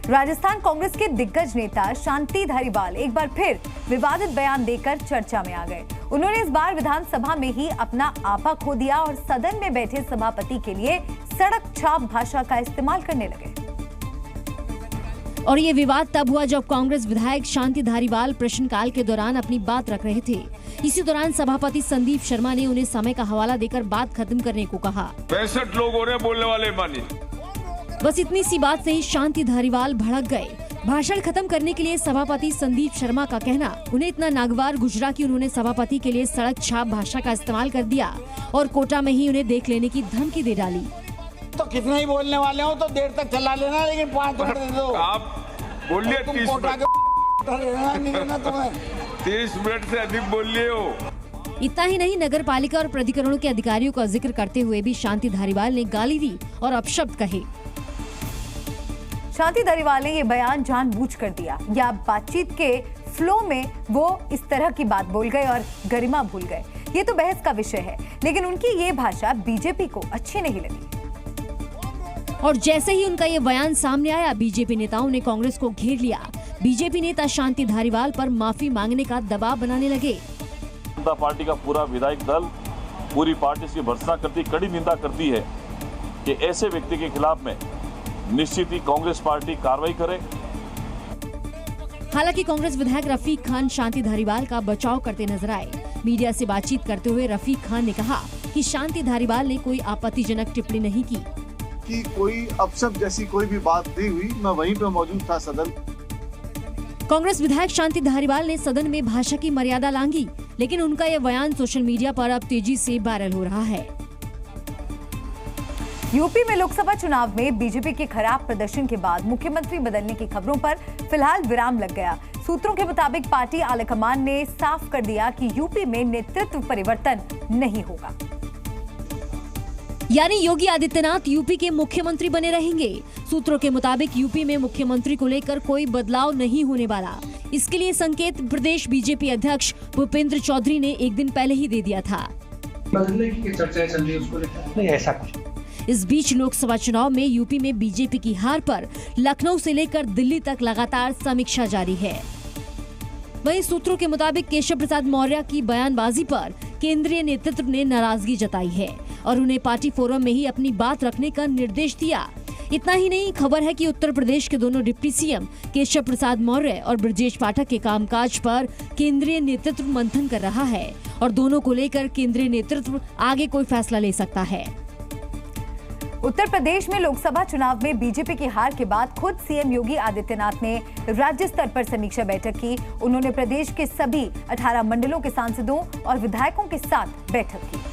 राजस्थान कांग्रेस के दिग्गज नेता शांति धारीवाल एक बार फिर विवादित बयान देकर चर्चा में आ गए। उन्होंने इस बार विधानसभा में ही अपना आपा खो दिया और सदन में बैठे सभापति के लिए सड़क छाप भाषा का इस्तेमाल करने लगे। और ये विवाद तब हुआ जब कांग्रेस विधायक शांति धारीवाल प्रश्नकाल के दौरान अपनी बात रख रहे थे। इसी दौरान सभापति संदीप शर्मा ने उन्हें समय का हवाला देकर बात खत्म करने को कहा। 65 लोग हो रहे बोलने वाले मानी। बस इतनी सी बात से ही शांति धारीवाल भड़क गए। भाषण खत्म करने के लिए सभापति संदीप शर्मा का कहना उन्हें इतना नागवार गुजरा कि उन्होंने सभापति के लिए सड़क छाप भाषा का इस्तेमाल कर दिया और कोटा में ही उन्हें देख लेने की धमकी दे डाली। तो कितना ही बोलने वाले हो तो देर तक चला लेना, लेकिन 5 मिनट दे दो। आप बोलिए 30 मिनट से अधिक बोलिए हो। इतना ही नहीं, नगर पालिका और प्राधिकरणों के अधिकारियों का जिक्र करते हुए भी शांति धारीवाल ने गाली दी और अपशब्द कहे। शांति धारीवाल ने ये बयान जानबूझकर दिया या बातचीत के फ्लो में वो इस तरह की बात बोल गए और गरिमा भूल गए, ये तो बहस का विषय है, लेकिन उनकी ये भाषा बीजेपी को अच्छी नहीं लगी। और जैसे ही उनका ये बयान सामने आया, बीजेपी नेताओं ने कांग्रेस को घेर लिया। बीजेपी नेता शांति धारीवाल पर माफी मांगने का दबाव बनाने लगे। जनता पार्टी का पूरा विधायक दल, पूरी पार्टी इसकी भर्त्सना करती, कड़ी निंदा करती है कि ऐसे व्यक्ति के खिलाफ में निश्चित ही कांग्रेस पार्टी कार्रवाई करे। हालांकि कांग्रेस विधायक रफीक खान शांति धारीवाल का बचाव करते नजर आए। मीडिया से बातचीत करते हुए रफीक खान ने कहा कि शांति धारीवाल ने कोई आपत्तिजनक टिप्पणी नहीं की कि कोई अपशब्द जैसी कोई भी बात नहीं हुई। मैं वहीं पे मौजूद था सदन। कांग्रेस विधायक शांति धारीवाल ने सदन में भाषा की मर्यादा लांघी, लेकिन उनका यह बयान सोशल मीडिया पर अब तेजी से वायरल हो रहा है। यूपी में लोकसभा चुनाव में बीजेपी के खराब प्रदर्शन के बाद मुख्यमंत्री बदलने की खबरों पर फिलहाल विराम लग गया। सूत्रों के मुताबिक पार्टी आलाकमान ने साफ कर दिया कि यूपी में नेतृत्व परिवर्तन नहीं होगा, यानी योगी आदित्यनाथ यूपी के मुख्यमंत्री बने रहेंगे। सूत्रों के मुताबिक यूपी में मुख्यमंत्री को लेकर कोई बदलाव नहीं होने वाला। इसके लिए संकेत प्रदेश बीजेपी अध्यक्ष भूपेंद्र चौधरी ने एक दिन पहले ही दे दिया था। बदलने की चर्चाएं चल रही है, उसको लेकर नहीं ऐसा कुछ। इस बीच लोकसभा चुनाव में यूपी में बीजेपी की हार पर लखनऊ से लेकर दिल्ली तक लगातार समीक्षा जारी है। वहीं सूत्रों के मुताबिक केशव प्रसाद मौर्य की बयानबाजी पर केंद्रीय नेतृत्व ने नाराजगी जताई है और उन्हें पार्टी फोरम में ही अपनी बात रखने का निर्देश दिया। इतना ही नहीं, खबर है कि उत्तर प्रदेश के दोनों डिप्टी सीएम केशव प्रसाद मौर्य और ब्रजेश पाठक के कामकाज पर केंद्रीय नेतृत्व मंथन कर रहा है और दोनों को लेकर केंद्रीय नेतृत्व आगे कोई फैसला ले सकता है। उत्तर प्रदेश में लोकसभा चुनाव में बीजेपी की हार के बाद खुद सीएम योगी आदित्यनाथ ने राज्य स्तर पर समीक्षा बैठक की। उन्होंने प्रदेश के सभी 18 मंडलों के सांसदों और विधायकों के साथ बैठक की,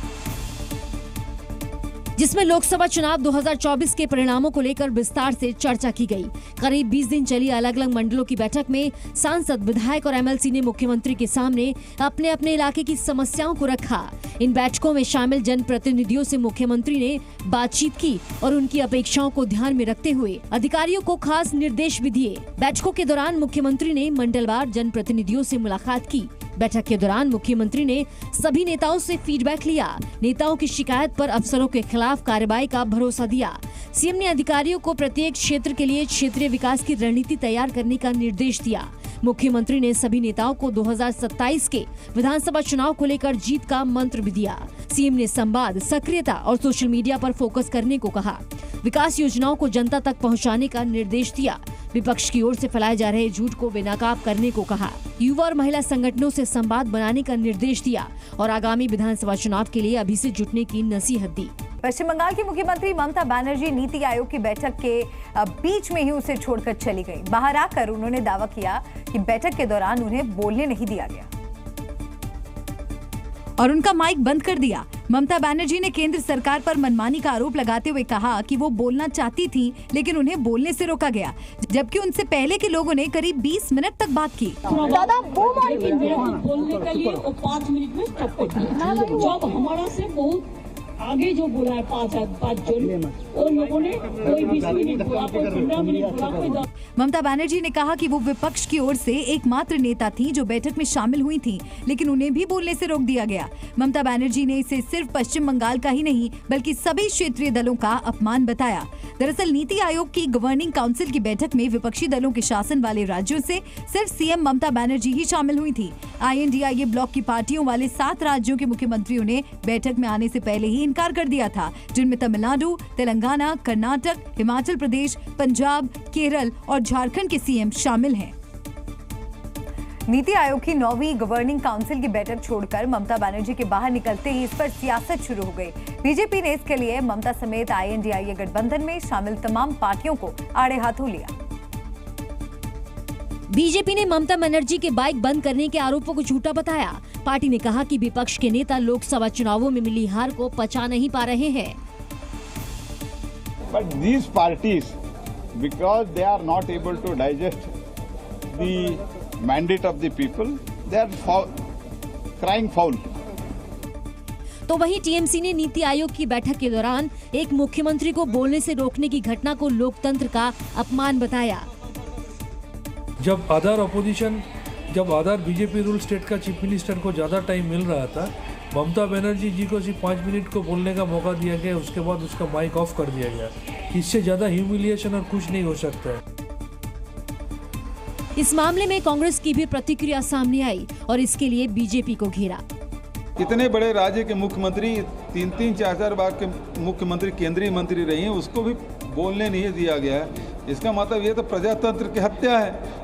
जिसमें लोकसभा चुनाव 2024 के परिणामों को लेकर विस्तार से चर्चा की गई। करीब 20 दिन चली अलग अलग मंडलों की बैठक में सांसद, विधायक और एमएलसी ने मुख्यमंत्री के सामने अपने अपने इलाके की समस्याओं को रखा। इन बैठकों में शामिल जनप्रतिनिधियों से मुख्यमंत्री ने बातचीत की और उनकी अपेक्षाओं को ध्यान में रखते हुए अधिकारियों को खास निर्देश भी दिए। बैठकों के दौरान मुख्यमंत्री ने मंडलवार जनप्रतिनिधियों से मुलाकात की। बैठक के दौरान मुख्यमंत्री ने सभी नेताओं से फीडबैक लिया। नेताओं की शिकायत पर अफसरों के खिलाफ कार्रवाई का भरोसा दिया। सीएम ने अधिकारियों को प्रत्येक क्षेत्र के लिए क्षेत्रीय विकास की रणनीति तैयार करने का निर्देश दिया। मुख्यमंत्री ने सभी नेताओं को 2027 के विधानसभा चुनाव को लेकर जीत का मंत्र भी दिया। सीएम ने संवाद, सक्रियता और सोशल मीडिया पर फोकस करने को कहा। विकास योजनाओं को जनता तक पहुंचाने का निर्देश दिया। विपक्ष की ओर से फैलाए जा रहे झूठ को बेनकाब करने को कहा। युवा और महिला संगठनों से संवाद बनाने का निर्देश दिया और आगामी विधानसभा चुनाव के लिए अभी से जुटने की नसीहत दी। पश्चिम बंगाल की मुख्यमंत्री ममता बनर्जी नीति आयोग की बैठक के बीच में ही उसे छोड़कर चली गई। बाहर आकर उन्होंने दावा किया कि बैठक के दौरान उन्हें बोलने नहीं दिया गया और उनका माइक बंद कर दिया। ममता बनर्जी ने केंद्र सरकार पर मनमानी का आरोप लगाते हुए कहा कि वो बोलना चाहती थी, लेकिन उन्हें बोलने से रोका गया, जबकि उनसे पहले के लोगों ने करीब 20 मिनट तक बात की। दादा बोलने के लिए 5 मिनट में स्टॉप कर दिया। जब हमारा से बहुत आगे जो बोला है 5 जन, उन लोगों ने कोई 20 मिनट बोला, कोई 15 मिनट बोला, कोई ममता बनर्जी ने कहा कि वो विपक्ष की ओर से एकमात्र नेता थी जो बैठक में शामिल हुई थी, लेकिन उन्हें भी बोलने से रोक दिया गया। ममता बनर्जी ने इसे सिर्फ पश्चिम बंगाल का ही नहीं बल्कि सभी क्षेत्रीय दलों का अपमान बताया। दरअसल नीति आयोग की गवर्निंग काउंसिल की बैठक में विपक्षी दलों के शासन वाले राज्यों से सिर्फ सीएम ममता बनर्जी ही शामिल हुई थी। INDIA ब्लॉक की पार्टियों वाले 7 राज्यों के मुख्यमंत्रियों ने बैठक में आने से पहले ही इनकार कर दिया था, जिनमें तमिलनाडु, तेलंगाना, कर्नाटक, हिमाचल प्रदेश, पंजाब, केरल और झारखंड के सीएम शामिल हैं। नीति आयोग की 9वीं गवर्निंग काउंसिल की बैठक छोड़कर ममता बनर्जी के बाहर निकलते ही इस पर सियासत शुरू हो गई। बीजेपी ने इसके लिए ममता समेत INDIA गठबंधन में शामिल तमाम पार्टियों को आड़े हाथों लिया। बीजेपी ने ममता बनर्जी के बाइक बंद करने के आरोपों को झूठा बताया। पार्टी ने कहा कि विपक्ष के नेता लोकसभा चुनावों में मिली हार को पचा नहीं पा रहे हैं। But these parties, because they are not able to digest the mandate of the people, they are crying foul. तो वहीं टीएमसी ने नीति आयोग की बैठक के दौरान एक मुख्यमंत्री को बोलने से रोकने की घटना को लोकतंत्र का अपमान बताया। जब आधार बीजेपी रूल स्टेट का चीफ मिनिस्टर को ज्यादा टाइम मिल रहा था, ममता बनर्जी जी को सिर्फ 5 मिनट को बोलने का मौका दिया गया, उसके बाद उसका माइक ऑफ कर दिया गया। इससे ज्यादा ह्यूमिलिएशन और कुछ नहीं हो सकता है। इस मामले में कांग्रेस की भी प्रतिक्रिया सामने आई और इसके लिए बीजेपी को घेरा। इतने बड़े राज्य के मुख्यमंत्री 3-3, 4-4 बार के मुख्यमंत्री केंद्रीय मंत्री रही हैं, उसको भी बोलने नहीं दिया गया है। इसका मतलब ये तो प्रजातंत्र की हत्या है।